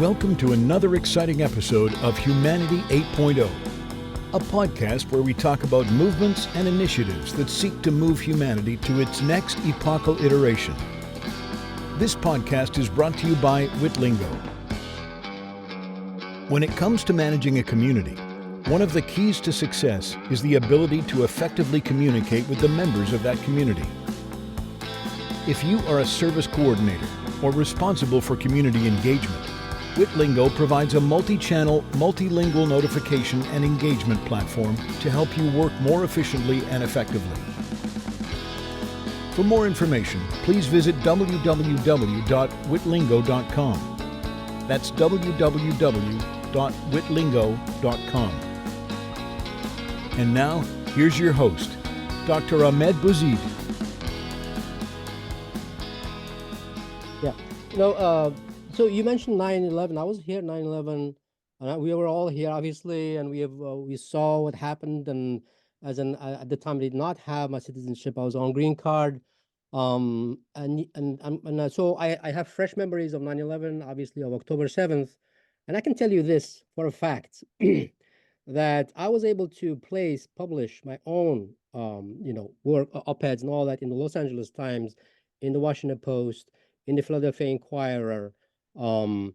Welcome to another exciting episode of Humanity 8.0, a podcast where we talk about movements and initiatives that seek to move humanity to its next epochal iteration. This podcast is brought to you by Witlingo. When it comes to managing a community, one of the keys to success is the ability to effectively communicate with the members of that community. If you are a service coordinator or responsible for community engagement, Witlingo provides a multi-channel, multilingual notification and engagement platform to help you work more efficiently and effectively. For more information, please visit www.witlingo.com. That's www.witlingo.com. And now, here's your host, Dr. Ahmed Bouzid. Yeah, so you mentioned 9/11. I was here 9/11, and we were all here, obviously, and we saw what happened. And at the time, I did not have my citizenship. I was on green card, so I have fresh memories of 9/11, obviously of October 7th, and I can tell you this for a fact that I was able to publish my own, work, op-eds and all that in the Los Angeles Times, in the Washington Post, in the Philadelphia Inquirer. After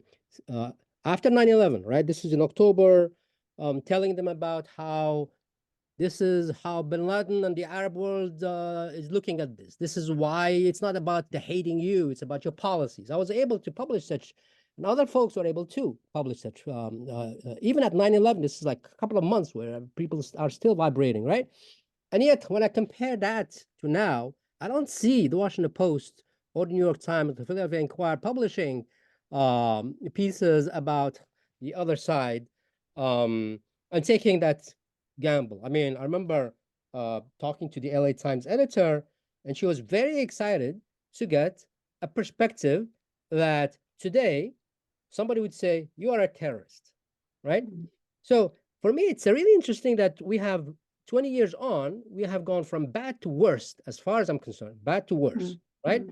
9/11, right? This is in October, telling them about how this is how bin Laden and the Arab world is looking at this. This is why it's not about the hating you, it's about your policies. I was able to publish such, and other folks were able to publish such. Even at 9/11, this is like a couple of months where people are still vibrating, right? And yet, when I compare that to now, I don't see the Washington Post or the New York Times, the Philadelphia Inquirer publishing pieces about the other side and taking that gamble. I mean, I remember talking to the LA Times editor, and she was very excited to get a perspective that today somebody would say, you are a terrorist, right? So for me, it's really interesting that we have 20 years on, we have gone from bad to worst, as far as I'm concerned, bad to worse, right?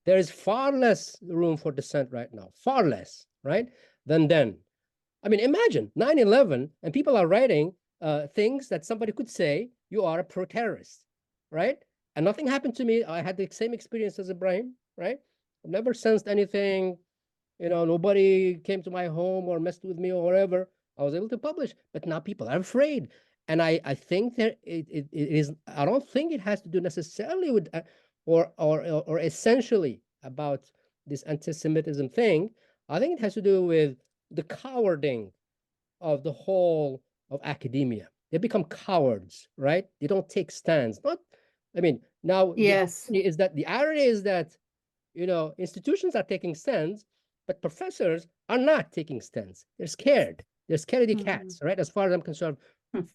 There is far less room for dissent right now, far less, right, than then. I mean, imagine 9/11, and people are writing things that somebody could say, you are a pro-terrorist, right? And nothing happened to me. I had the same experience as Ebrahim, right? I've never sensed anything. Nobody came to my home or messed with me or whatever. I was able to publish, but now people are afraid. And I think that it is, I don't think it has to do necessarily with or essentially about this anti-Semitism thing. I think it has to do with the cowarding of the whole of academia. They become cowards, right? They don't take stands. Now Yes. the irony is that institutions are taking stands, but professors are not taking stands. They're scared. They're scaredy cats, right? As far as I'm concerned,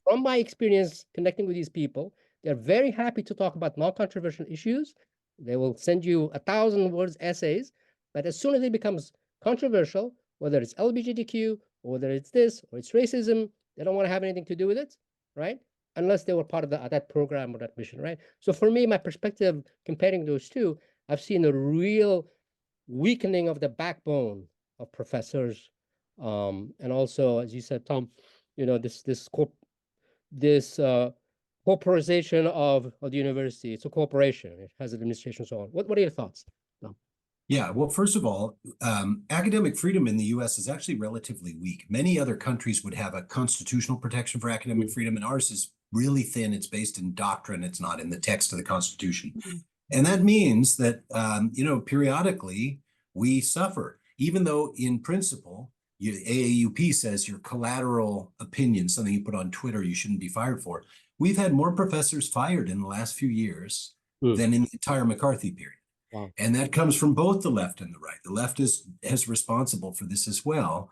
from my experience connecting with these people, they're very happy to talk about non-controversial issues. They will send you 1,000 words essays, but as soon as it becomes controversial, whether it's LGBTQ or whether it's this or it's racism, they don't want to have anything to do with it, right? Unless they were part of that program or that mission, right? So for me, my perspective comparing those two, I've seen a real weakening of the backbone of professors, and also, as you said, Tom, this corporatization of the university. It's a corporation. It has an administration and so on. What are your thoughts? No. Yeah, well, first of all, academic freedom in the U.S. is actually relatively weak. Many other countries would have a constitutional protection for academic freedom, and ours is really thin. It's based in doctrine. It's not in the text of the Constitution. And that means that, periodically we suffer, even though in principle, AAUP says your collateral opinion, something you put on Twitter, you shouldn't be fired for. We've had more professors fired in the last few years than in the entire McCarthy period. Wow. And that comes from both the left and the right. The left is responsible for this as well.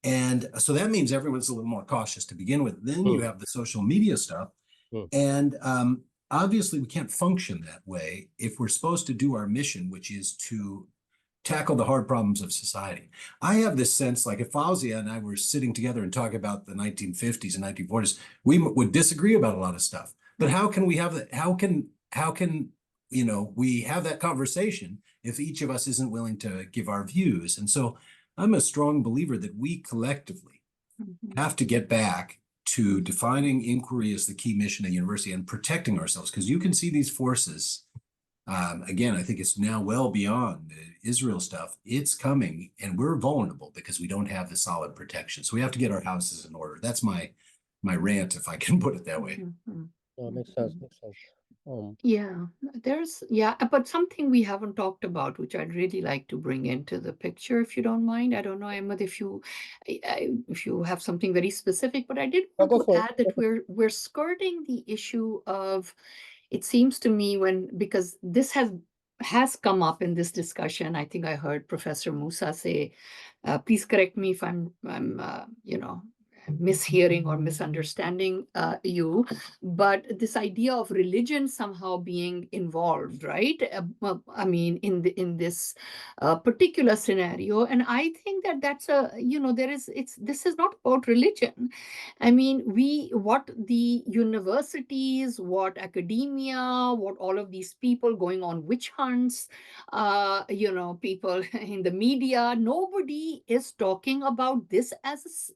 And so that means everyone's a little more cautious to begin with. Then you have the social media stuff. And obviously we can't function that way if we're supposed to do our mission, which is to tackle the hard problems of society. I have this sense, like if Fawzia and I were sitting together and talking about the 1950s and 1940s, we would disagree about a lot of stuff. But how can we have that? How can we have that conversation if each of us isn't willing to give our views? And so I'm a strong believer that we collectively have to get back to defining inquiry as the key mission of the university and protecting ourselves, because you can see these forces. Again, I think it's now well beyond the Israel stuff. It's coming, and we're vulnerable because we don't have the solid protection. So we have to get our houses in order. That's my rant, if I can put it that way. Makes sense. Makes sense. But something we haven't talked about, which I'd really like to bring into the picture, if you don't mind. I don't know, Ahmed, if you have something very specific, but I did want to add that we're skirting the issue of, it seems to me, because this has come up in this discussion. I think I heard Professor Moosa say, please correct me if I'm mishearing or misunderstanding you, but this idea of religion somehow being involved, right? I mean, in this particular scenario, and I think that's this is not about religion. I mean, what the universities, what academia, what all of these people going on witch hunts, people in the media, nobody is talking about this as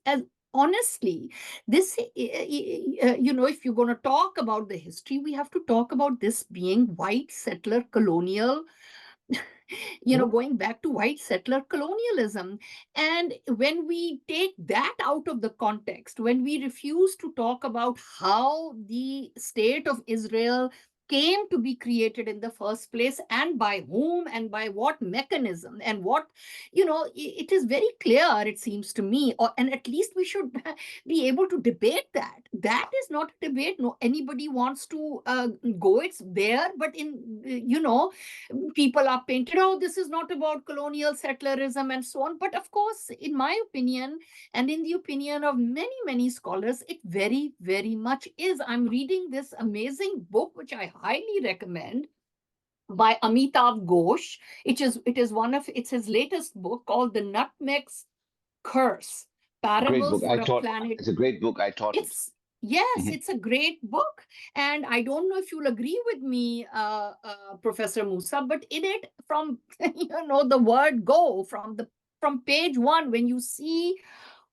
honestly, this, if you're going to talk about the history, we have to talk about this being white settler colonial, going back to white settler colonialism. And when we take that out of the context, when we refuse to talk about how the state of Israel came to be created in the first place, and by whom, and by what mechanism, and what, it is very clear, it seems to me, and at least we should be able to debate that. That is not a debate. No, anybody wants to go, it's there, but people are painted, oh, this is not about colonial settlerism and so on. But of course, in my opinion, and in the opinion of many, many scholars, it very, very much is. I'm reading this amazing book, which I highly recommend, by Amitav Ghosh. It's his latest book called The Nutmeg's Curse, Parables for a Planet. It's a great book. I taught it. Yes, it's a great book. And I don't know if you'll agree with me, Professor Moosa, but in it, from the word go, from page 1, when you see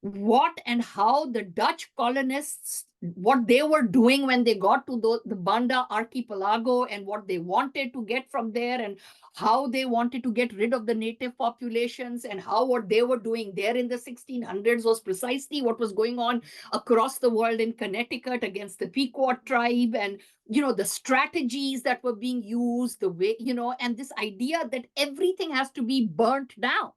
what and how the Dutch colonists, what they were doing when they got to the Banda archipelago, and what they wanted to get from there, and how they wanted to get rid of the native populations, and how what they were doing there in the 1600s was precisely what was going on across the world in Connecticut against the Pequot tribe, and the strategies that were being used, the way, and this idea that everything has to be burnt down,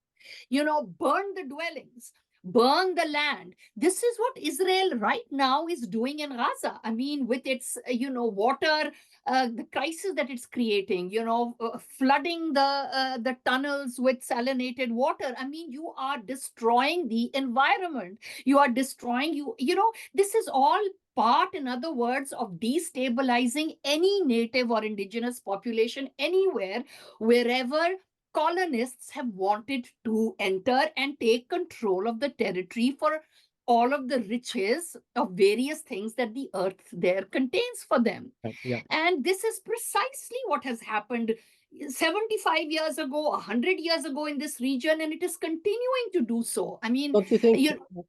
burn the dwellings, burn the land. This is what Israel right now is doing in Gaza. I mean, with its, water, the crisis that it's creating, flooding the tunnels with salinated water. I mean, you are destroying the environment. You are destroying, this is all part, in other words, of destabilizing any native or indigenous population anywhere, wherever colonists have wanted to enter and take control of the territory for all of the riches of various things that the earth there contains for them. And this is precisely what has happened 75 years ago, 100 years ago in this region, and it is continuing to do so. I mean, don't you think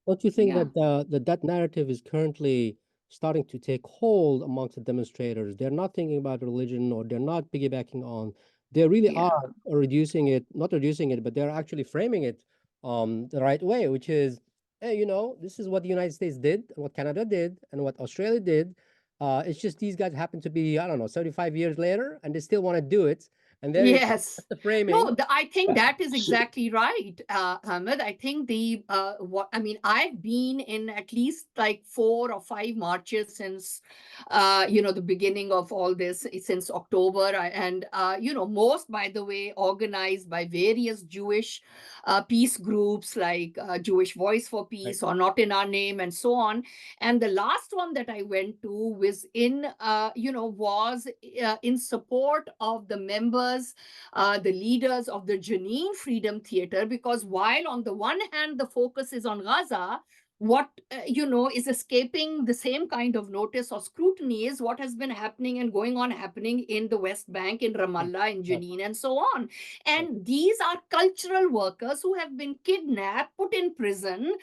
that narrative is currently starting to take hold amongst the demonstrators? They're not thinking about religion, or they're not piggybacking on. They really are not reducing it, but they're actually framing it the right way, which is, hey, this is what the United States did, and what Canada did, and what Australia did. It's just these guys happen to be, 75 years later, and they still want to do it. And there yes, the framing. No, I think that is exactly right, Ahmed. I think I've been in at least like 4 or 5 marches since, the beginning of all this, since October, and most, by the way, organized by various Jewish peace groups like Jewish Voice for Peace, or Not in Our Name, and so on. And the last one that I went to was in support of the members, the leaders of the Jenin Freedom Theater, because while on the one hand the focus is on Gaza, what is escaping the same kind of notice or scrutiny is what has been happening and going on happening in the West Bank, in Ramallah, in Jenin, and so on. And these are cultural workers who have been kidnapped, put in prison,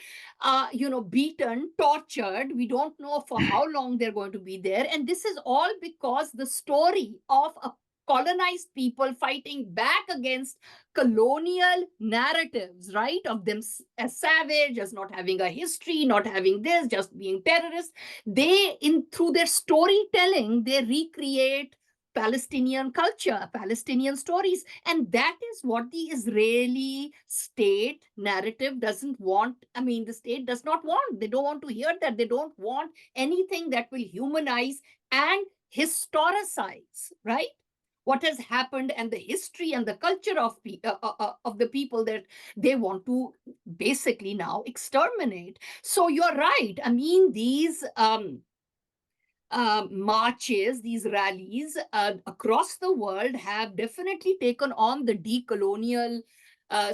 beaten, tortured. We don't know for how long they're going to be there. And this is all because the story of a colonized people fighting back against colonial narratives, right? Of them as savage, as not having a history, not having this, just being terrorists. Through their storytelling, they recreate Palestinian culture, Palestinian stories. And that is what the Israeli state narrative doesn't want. I mean, the state does not want. They don't want to hear that. They don't want anything that will humanize and historicize, right? What has happened and the history and the culture of the people that they want to basically now exterminate. So you're right. I mean, these marches, these rallies across the world have definitely taken on the decolonial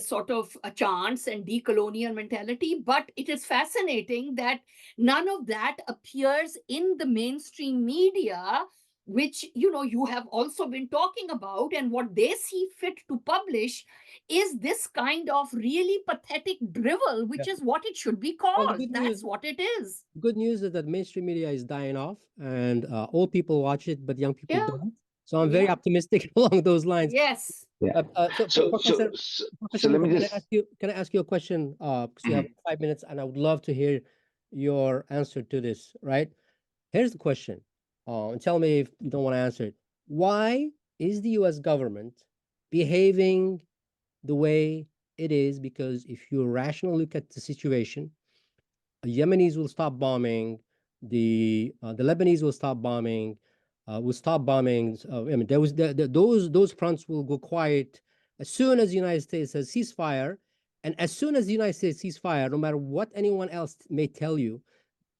sort of a chants and decolonial mentality. But it is fascinating that none of that appears in the mainstream media, which you have also been talking about. And what they see fit to publish is this kind of really pathetic drivel, which is what it should be called. That's what it is. Good news is that mainstream media is dying off, and old people watch it, but young people don't. So I'm very optimistic along those lines. Yes. Professor, let me just can I ask you a question? Because we have 5 minutes, and I would love to hear your answer to this. Right? Here's the question, and tell me if you don't want to answer it. Why is the U.S. government behaving the way it is? Because if you rationally look at the situation, the Yemenis will stop bombing, the Lebanese will stop bombing, will stop bombing. I mean, those fronts will go quiet as soon as the United States says ceasefire, and as soon as the United States ceasefire, no matter what anyone else may tell you,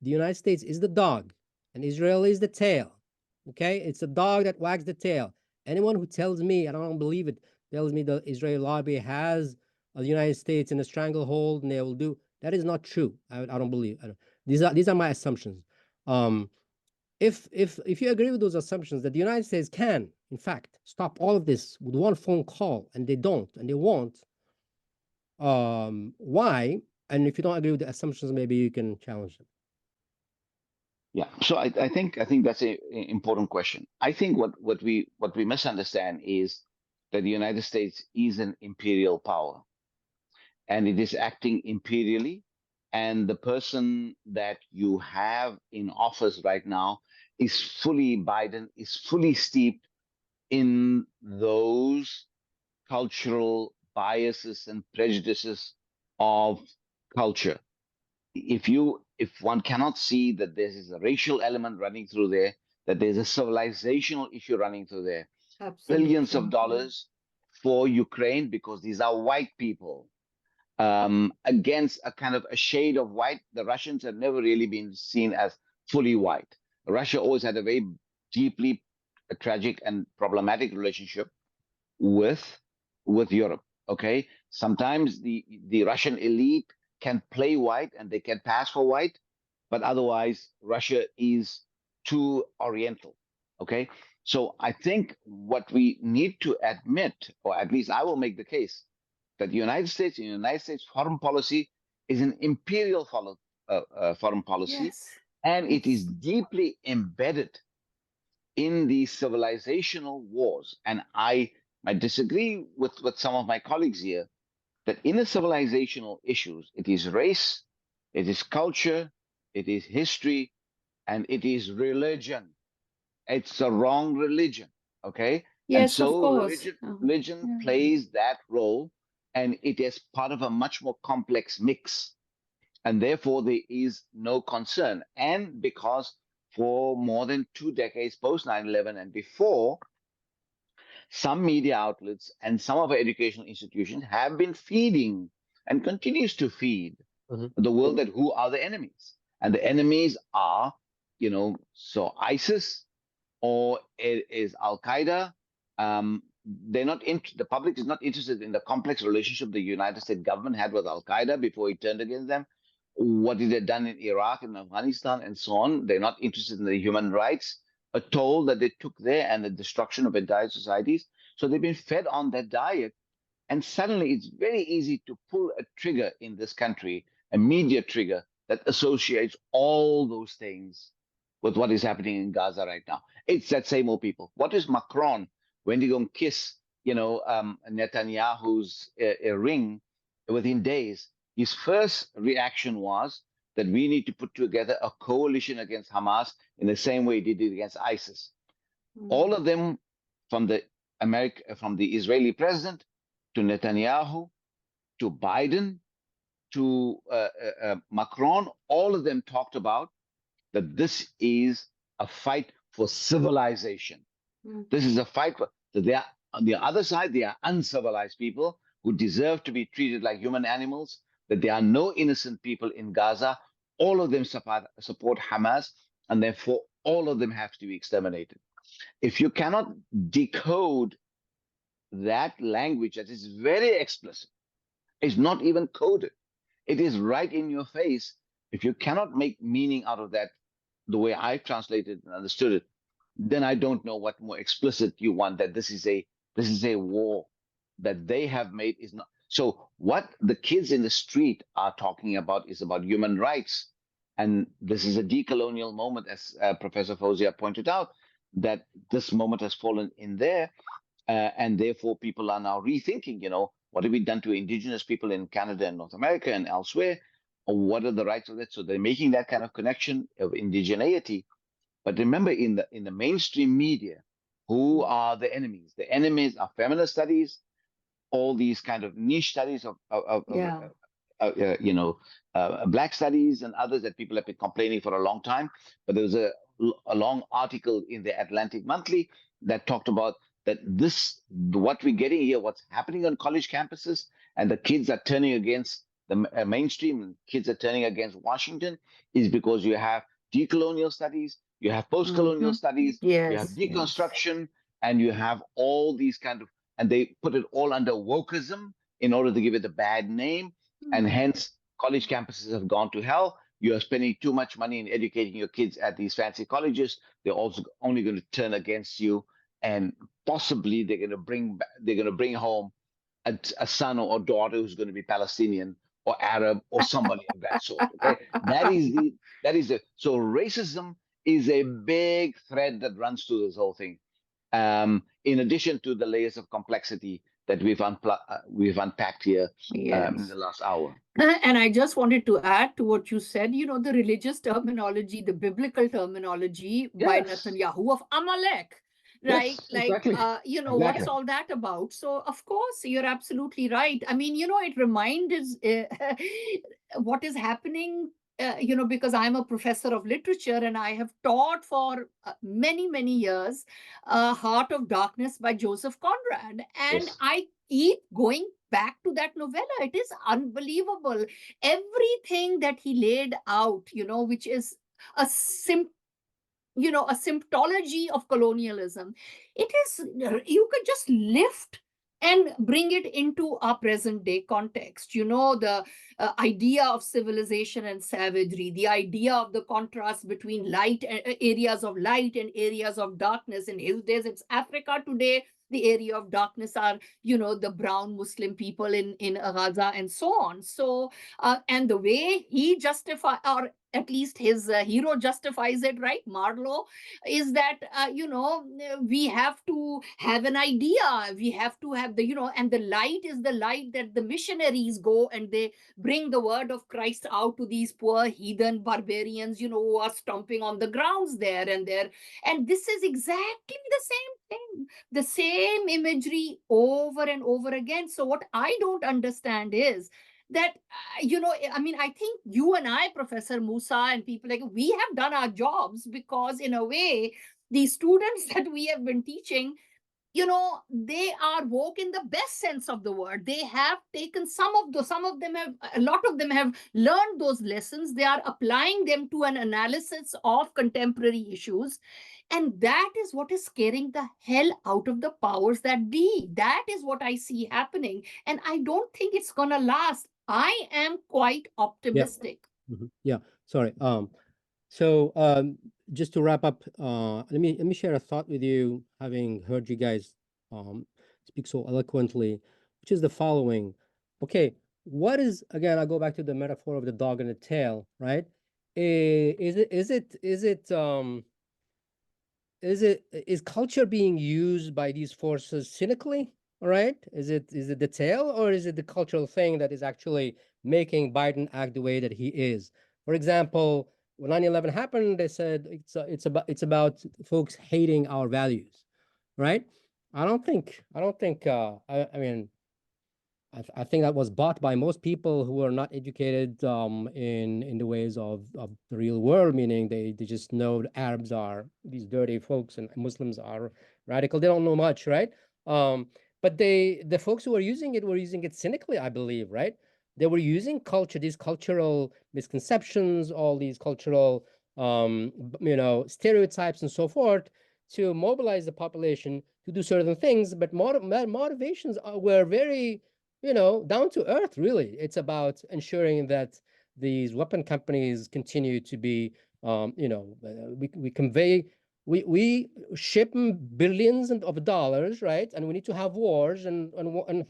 the United States is the dog, and Israel is the tail. Okay, it's the dog that wags the tail. Anyone who tells me, I don't believe it, tells me the Israeli lobby has the United States in a stranglehold and they will do. That is not true. I don't believe. These are my assumptions. If you agree with those assumptions that the United States can, in fact, stop all of this with one phone call, and they don't, and they won't, why? And if you don't agree with the assumptions, maybe you can challenge them. Yeah, so I think that's an important question. I think what we misunderstand is that the United States is an imperial power, and it is acting imperially. And the person that you have in office right now Biden is fully steeped in those cultural biases and prejudices of culture. If one cannot see that there is a racial element running through there, that there's a civilizational issue running through there, billions of dollars for Ukraine because these are white people against a kind of a shade of white. The Russians have never really been seen as fully white. Russia always had a very deeply tragic and problematic relationship with Europe. Okay, sometimes the Russian elite can play white and they can pass for white, but otherwise Russia is too oriental. Okay, so I think what we need to admit, or at least I will make the case, that the United States and United States foreign policy is an imperial foreign policy, and it is deeply embedded in these civilizational wars. And I disagree with some of my colleagues here that in the civilizational issues, it is race, it is culture, it is history, and it is religion. It's the wrong religion, okay? Yes, and so of course. religion plays that role, and it is part of a much more complex mix. And therefore, there is no concern. And because for more than 2 decades, post 9/11 and before, some media outlets and some of our educational institutions have been feeding and continues to feed the world that who are the enemies. And the enemies are, so ISIS or it is Al-Qaeda. The public is not interested in the complex relationship the United States government had with Al-Qaeda before it turned against them, what it had done in Iraq and Afghanistan and so on. They're not interested in the human rights, a toll that they took there and the destruction of entire societies. So they've been fed on that diet. And suddenly it's very easy to pull a trigger in this country, a media trigger that associates all those things with what is happening in Gaza right now. It's that same old people. What is Macron when he go and kiss, Netanyahu's ring within days? His first reaction was that we need to put together a coalition against Hamas in the same way he did it against ISIS. All of them, from the Israeli president to Netanyahu to Biden to Macron, all of them talked about that this is a fight for civilization. This is a fight for, they are, on the other side, they are uncivilized people who deserve to be treated like human animals, that there are no innocent people in Gaza. All of them support Hamas, and therefore all of them have to be exterminated. If you cannot decode that language that is very explicit, it's not even coded, it is right in your face. If you cannot make meaning out of that the way I translated and understood it, then I don't know what more explicit you want, that this is a war that they have made is not. So what the kids in the street are talking about is about human rights. And this is a decolonial moment, as Professor Fawzia pointed out, that this moment has fallen in there. And therefore people are now rethinking, what have we done to indigenous people in Canada and North America and elsewhere? Or what are the rights of that? So they're making that kind of connection of indigeneity. But remember, in the mainstream media, who are the enemies? The enemies are feminist studies, all these kind of niche studies of Black studies and others that people have been complaining for a long time. But there was a long article in the Atlantic Monthly that talked about that what we're getting here, what's happening on college campuses, and the kids are turning against the mainstream, kids are turning against Washington, is because you have decolonial studies, you have post-colonial studies, you have deconstruction, and you have all these kind of, and they put it all under wokeism in order to give it a bad name, and hence college campuses have gone to hell. You are spending too much money in educating your kids at these fancy colleges. They're also only going to turn against you, and possibly they're going to bring home a son or daughter who's going to be Palestinian or Arab or somebody of that sort. Okay, that is so racism is a big thread that runs through this whole thing. In addition to the layers of complexity that we've unpacked here in the last hour. And I just wanted to add to what you said, the religious terminology, the biblical terminology by Netanyahu of Amalek, right? Yes, exactly. What's all that about? So, of course, you're absolutely right. I mean, it reminds what is happening, because I'm a professor of literature and I have taught for many, many years, Heart of Darkness by Joseph Conrad. And I keep going back to that novella. It is unbelievable. Everything that he laid out, which is a symptology of colonialism. It is, you could just lift and bring it into our present day context. The idea of civilization and savagery, the idea of the contrast between areas of light and areas of darkness. In his days, it's Africa. Today, the area of darkness are, the brown Muslim people in Gaza and so on. So, and the way he justifies, or at least his hero justifies it, right, Marlowe, is that, we have to have an idea. We have to have and the light is the light that the missionaries go and they bring the word of Christ out to these poor heathen barbarians, who are stomping on the grounds there and there. And this is exactly the same thing, the same imagery over and over again. So what I don't understand is that, I think you and I, Professor Moosa, and people like, we have done our jobs, because in a way, the students that we have been teaching, they are woke in the best sense of the word. They have taken a lot of them have learned those lessons. They are applying them to an analysis of contemporary issues. And that is what is scaring the hell out of the powers that be. That is what I see happening. And I don't think it's going to last. I am quite optimistic. Yeah, sorry. So just to wrap up, let me share a thought with you, having heard you guys speak so eloquently, which is the following. Okay, what is, again, I'll go back to the metaphor of the dog and the tail, right? Is culture being used by these forces cynically? All right, is it the tail, or is it the cultural thing that is actually making Biden act the way that he is? For example, when 9/11 happened, they said it's about folks hating our values, right? I mean, I think that was bought by most people who are not educated in the ways of the real world, meaning they just know the Arabs are these dirty folks and Muslims are radical. They don't know much, right? But the folks who were using it cynically, I believe, right? They were using culture, these cultural misconceptions, all these cultural stereotypes and so forth, to mobilize the population to do certain things. But motivations were very down to earth, really. It's about ensuring that these weapon companies continue to be, we convey, we ship billions of dollars, right? And we need to have wars. And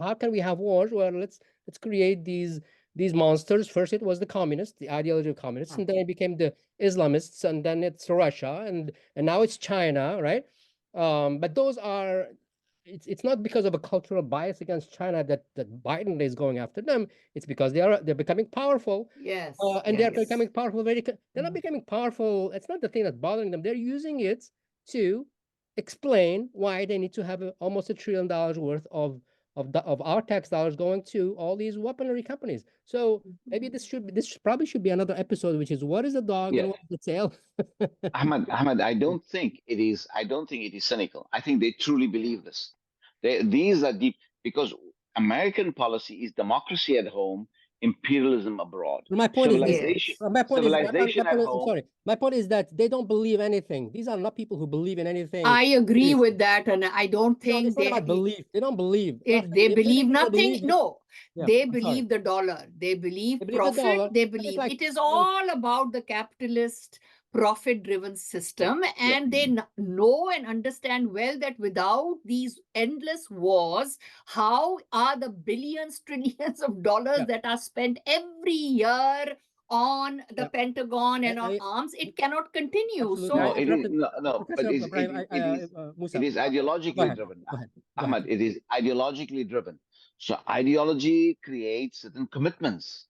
how can we have wars? Well, let's create these monsters. First, it was the communists, the ideology of communists, and then it became the Islamists, and then it's Russia, and now it's China, right? But those are it's not because of a cultural bias against China that Biden is going after them. It's because they're becoming powerful, Yes, and they're yes. becoming powerful they're not becoming powerful. It's not the thing that's bothering them. They're using it to explain why they need to have almost $1 trillion worth of our tax dollars going to all these weaponry companies. So maybe this probably should be another episode, which is what is the dog Yeah, and what is the tail? Ahmed, I don't think it is cynical. I think they truly believe this. These are deep because American policy is democracy at home, imperialism abroad, My point is this. civilization, Yes. civilization at home. Sorry. My point is that they don't believe anything. These are not people who believe in anything I agree seriously. with that, and I don't No, it's think not about belief. They don't believe nothing. they If believe anything, they nothing. believe it. No, Yeah, they I'm sorry. believe the dollar. They believe They believe the profit. dollar. They But it's believe like, it is well, all about the capitalist profit-driven yeah, system, Yeah, and they know and understand well that without these endless wars, how are the billions, trillions of dollars yeah, that are spent every year on the yeah. Pentagon and on I arms? It cannot continue. absolutely. I no, So it is interrupted no, but Professor Ibrahim, it Musa. is Go ideologically ahead. driven. Go ahead. Go ahead. Ahmad, it is ideologically driven. So ideology creates certain commitments.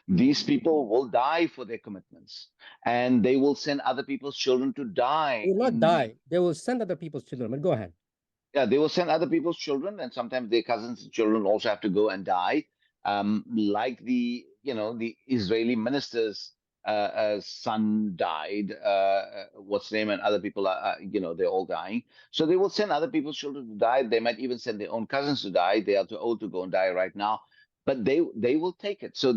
These people will die for their commitments, and they will send other people's children to They die will not in the die. They will send other people's children. But go ahead. yeah, they will send other people's children, and sometimes their cousins' children also have to go and die. Like the Israeli minister's son died. What's his name? And other people are, they're all dying. So they will send other people's children to die. They might even send their own cousins to die. They are too old to go and die right now, but they will take it. So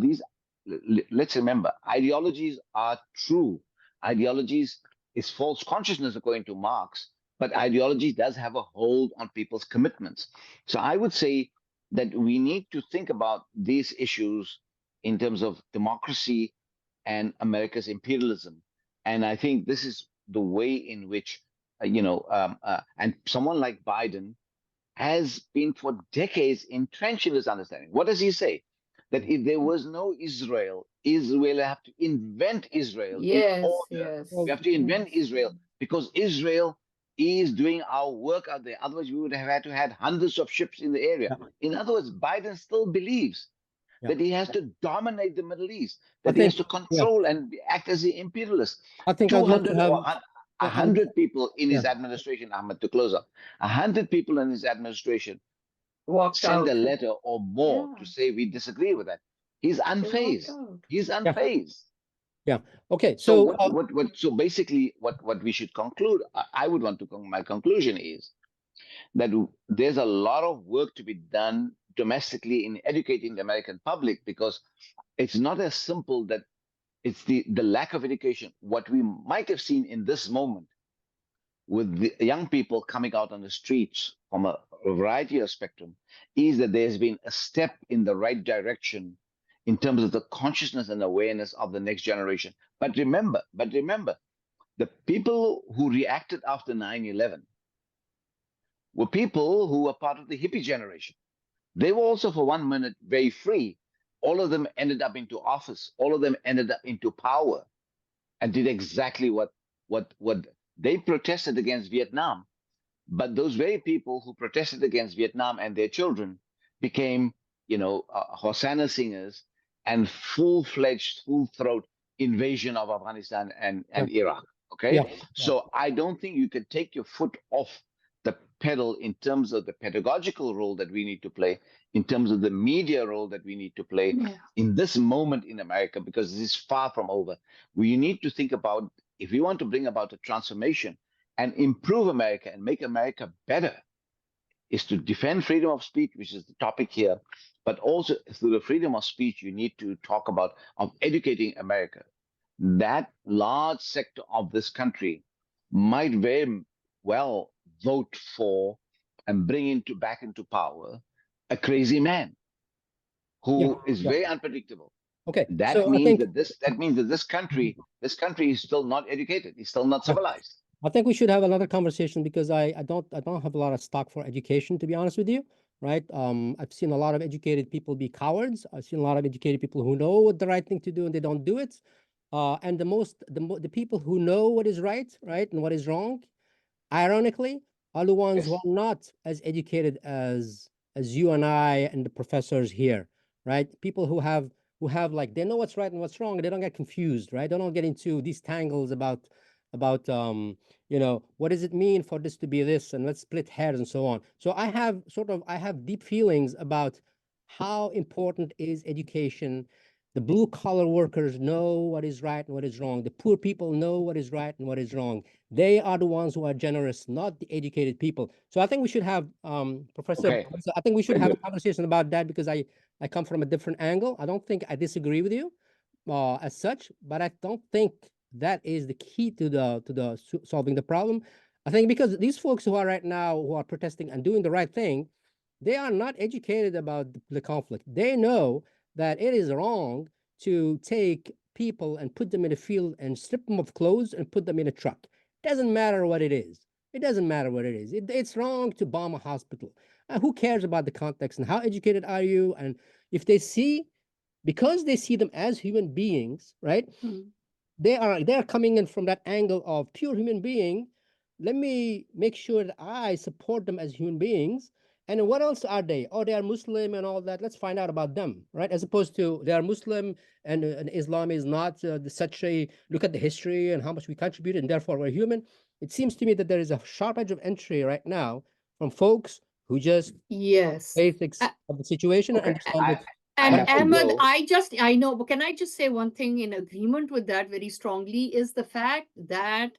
let's remember, ideologies are true. Ideologies is false consciousness, according to Marx, but ideology does have a hold on people's commitments. So I would say that we need to think about these issues in terms of democracy and America's imperialism. And I think this is the way in which, and someone like Biden has been for decades entrenched in this understanding. What does he say? That if there was no Israel, Israel have to invent Israel in yes, order. yes. We have to invent Israel because Israel is doing our work out there. Otherwise, we would have had to had hundreds of ships in the area. Yeah, In other words, Biden still believes yeah. that he has to dominate the Middle East, I that he has think, to yeah. control and act as the imperialist. I think I'd love to 200 have. or Yeah, I'm. 100 people in Yeah. his administration, Ahmed, to close up, 100 people in his administration Walked send a out. letter or more Yeah, to say we disagree with that. He's they walked unfazed. out. He's Yeah. unfazed. Yeah. Okay. So So, so basically what we should conclude, I would want to my conclusion is that there's a lot of work to be done domestically in educating the American public, because it's not as simple that it's the lack of education. What we might have seen in this moment with the young people coming out on the streets from a variety of spectrum is that there's been a step in the right direction in terms of the consciousness and awareness of the next generation. But remember, the people who reacted after 9/11 were people who were part of the hippie generation. They were also for 1 minute very free. All of them ended up into office. All of them ended up into power and did exactly what they protested against Vietnam. But those very people who protested against Vietnam and their children became, Hosanna singers and full-fledged, full-throat invasion of Afghanistan and Iraq. Okay, Yeah. so I don't think you can take your foot off the pedal in terms of the pedagogical role that we need to play, in terms of the media role that we need to play in this moment in America, because this is far from over. We need to think about, if we want to bring about a transformation and improve America and make America better, is to defend freedom of speech, which is the topic here, but also through the freedom of speech, you need to talk about educating America. That large sector of this country might very well vote for and bring back into power a crazy man who is very unpredictable. Okay. That So means that this country is still not educated. It's still not civilized. I think we should have another conversation, because I don't have a lot of stock for education, to be honest with you. Right. I've seen a lot of educated people be cowards. I've seen a lot of educated people who know what the right thing to do and they don't do it. And the people who know what is right, and what is wrong, ironically, are the ones who are not as educated as you and I and the professors here, right? People who have like, they know what's right and what's wrong, and they don't get confused, right? They don't get into these tangles about what does it mean for this to be this, and let's split hairs and so on. So I have deep feelings about how important is education. The blue collar workers know what is right and what is wrong. The poor people know what is right and what is wrong. They are the ones who are generous, not the educated people. So I think we should have, Professor, I think we should have a conversation about that, because I come from a different angle. I don't think I disagree with you as such, but I don't think that is the key to solving the problem. I think because these folks who are right now, who are protesting and doing the right thing, they are not educated about the conflict. They know that it is wrong to take people and put them in a field and strip them of clothes and put them in a truck. It doesn't matter what it is. It doesn't matter what it is. It's wrong to bomb a hospital. Who cares about the context, and how educated are you? And if they see, because they see them as human beings, right? They are coming in from that angle of pure human being. Let me make sure that I support them as human beings. And what else are they? Oh, they are Muslim and all that. Let's find out about them, right? As opposed to they are Muslim and Islam is not such a, look at the history and how much we contributed, and therefore we're human. It seems to me that there is a sharp edge of entry right now from folks who just basics of the situation and understand it. And Ahmed, I know, but can I just say one thing in agreement with that very strongly, is the fact that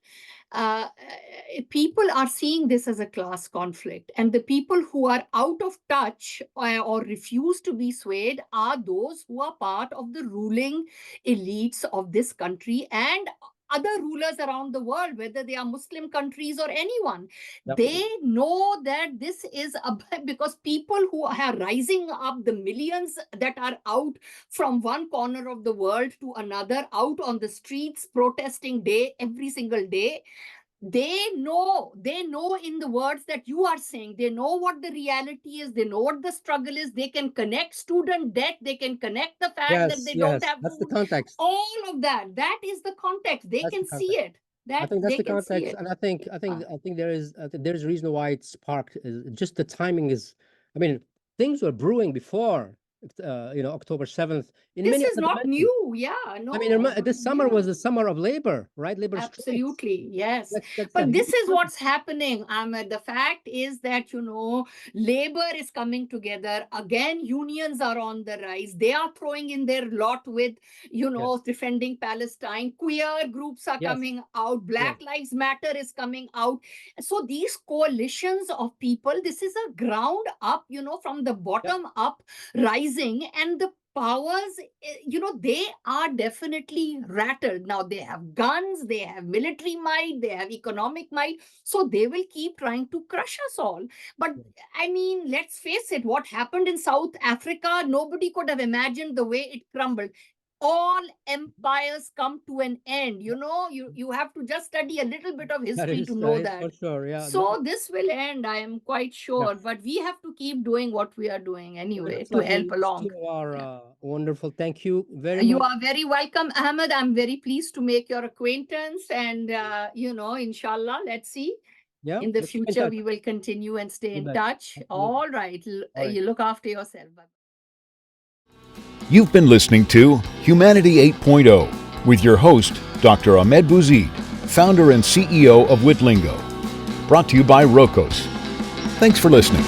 people are seeing this as a class conflict, and the people who are out of touch or refuse to be swayed are those who are part of the ruling elites of this country and other rulers around the world, whether they are Muslim countries or anyone. They know that this is because people who are rising up, the millions that are out from one corner of the world to another, out on the streets protesting every single day, they know in the words that you are saying, they know what the reality is, they know what the struggle is, they can connect student debt, they can connect the fact that they don't have that's food, the context. all of that is the context. They can see it. I think that's the context, and I think there is a reason why it's sparked. Just the timing is, I mean, things were brewing before October 7th. This is not new. Yeah, no. I mean, this summer was the summer of labor, right? Labor absolutely, strikes. yes. But this is what's happening, Ahmed. The fact is that, labor is coming together. Again, unions are on the rise. They are throwing in their lot with, defending Palestine. Queer groups are coming out. Black Lives Matter is coming out. So these coalitions of people, this is a ground up, from the bottom up rising, and the powers, they are definitely rattled. Now they have guns, they have military might, they have economic might. So they will keep trying to crush us all. But I mean, let's face it, what happened in South Africa, nobody could have imagined the way it crumbled. All empires come to an end. You have to just study a little bit of history to know that. For sure, yeah. So this will end, I am quite sure. Yeah. But we have to keep doing what we are doing anyway to Well, help along. You are wonderful. Thank you very You much. are very welcome, Ahmed. I'm very pleased to make your acquaintance. And, inshallah, let's see. Yeah, In the let's stay in future, touch. we will continue and stay in bet. touch. Absolutely. All right. All right. You look after yourself. Bye. You've been listening to Humanity 8.0 with your host, Dr. Ahmed Bouzid, founder and CEO of Witlingo. Brought to you by Rokos. Thanks for listening.